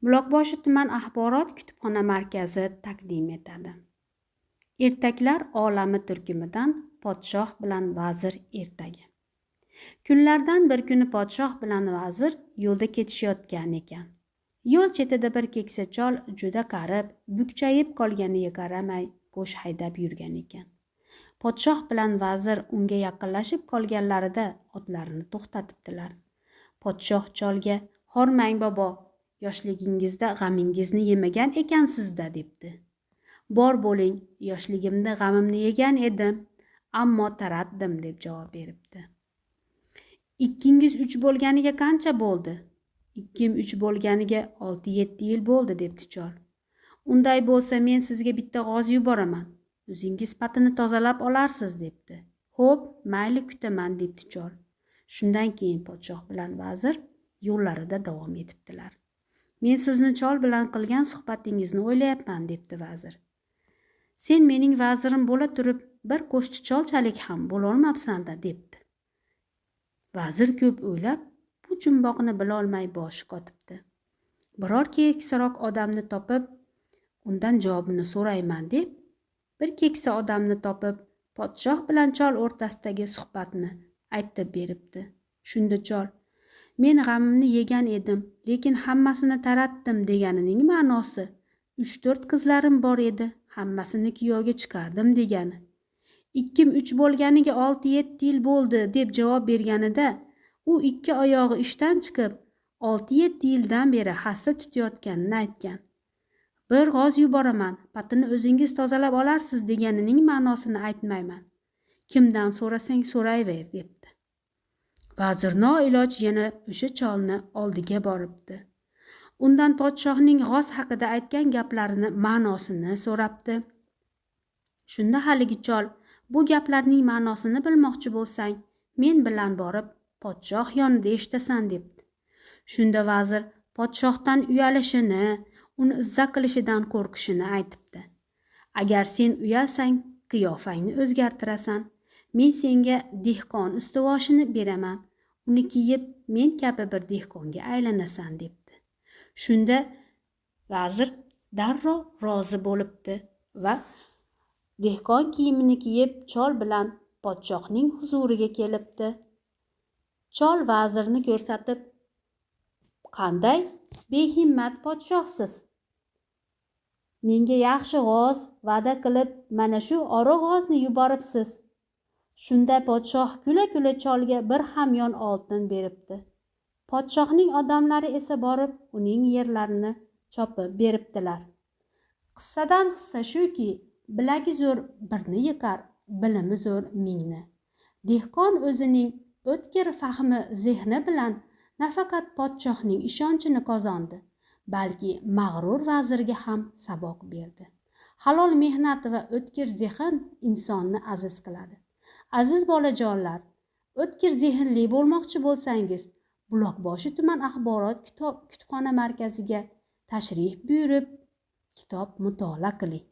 Buloqboshi tuman axborot kutubxona markazi taqdim etadi. Ertaklar olami turkumidan podshoh bilan vazir ertagi. Kunlardan bir kuni podshoh bilan vazir yo'lda ketishayotgan ekan. Yo'l chetida bir keksa chol juda qarib, bukchayib qolganiga qaramay qo'sh haydab yurgan ekan. Podshoh bilan vazir unga yaqinlashib qolganlarida otlarini to'xtatibdilar. Podshoh cholga "Hormang bobo, yoshligingizda g'amingizni yemagan ekansizda" debdi. "Bor bo'ling, yoshligimda g'amimni yegan edim, ammo taratdim" deb javob beribdi. "Ikkingiz 3 bo'lganiga qancha bo'ldi?" "Ikkim 3 bo'lganiga 6-7 yil bo'ldi" debdi chol. "Unday bo'lsa men sizga bitta g'oz yuboraman. O'zingiz patini tozalab olarsiz" debdi. "Xo'p, mayli kutaman" debdi chol. Shundan keyin podshoh bilan vazir yo'llarida davom etibdilar. "Men sizni chol bilan qilgan suhbatingizni o'ylayapman" debdi vazir. "Sen mening vazirim bo'la turib, bir qo'shchi cholchalik ham bo'lolmabsan-da" debdi. Vazir ko'p o'ylab, bu jumboqni bilolmay boshi qotibdi. Biror keksaroq odamni topib, undan javobini so'rayman deb, bir keksa odamni topib, podshoh bilan chol o'rtasidagi suhbatni aytib beribdi. Shunda chol: "Men g'amimni yegan edim, lekin hammasini taratdim" deganining ma'nosi 3-4 qizlarim bor edi, hammasini kuyovga chiqardim degani. "Ikkim 3 bo'lganiga 6-7 yil bo'ldi" deb javob berganida, u 2 oyog'i ishdan chiqib 6-7 yildan beri hassa tutayotganini aytgan. "Bir g'oz yuboraman, patini o'zingiz tozalab olarsiz" deganining ma'nosini aytmayman. "Kimdan so'rasang so'rayver" debdi. Vazir noiloj yana o'sha cholni oldiga boribdi. Undan podshohning g'oz haqida aytgan gaplarini ma'nosini so'rabdi. Shunda haligi chol: "Bu gaplarning ma'nosini bilmoqchi bo'lsang, men bilan borib podshoh yonida eshitasan" debdi. Shunda vazir podshohdan uyalishini, uni izza qilishidan qo'rqishini aytibdi. "Agar sen uyalsang, qiyofangni o'zgartirasan. Men senga dehqon ustuvoshini beraman. Uni kiyib men kabi bir dehqonga aylanasan" debdi. Shunda vazir darrov rozi bo'libdi va dehqon kiyimini kiyib chol bilan podshohning huzuriga kelibdi. Chol vazirni ko'rsatib: "Qanday behimmat podshohsiz. Menga yaxshi g'oz va'da qilib, mana shu ora g'ozni yuboribsiz." Shunda podshoh kula-kula cholga bir hamyon oltin beribdi. Podshohning odamlari esa borib uning yerlarini chopib beribdilar. Qissadan hissa shuki, bilagi zo'r birni yiqar, bilimi zo'r mingni. Dehqon o'zining o'tkir fahmi zehni bilan nafaqat podshohning ishonchini qozondi, balki mag'rur vazirga ham saboq berdi. Halol mehnat va o'tkir zehn insonni aziz qiladi. Aziz bolajonlar, o'tkir zehnli bo'lmoqchi bo'lsangiz, Buloqboshi tuman axborot kutubxona markaziga tashrif buyurib, kitob mutolaa qiling.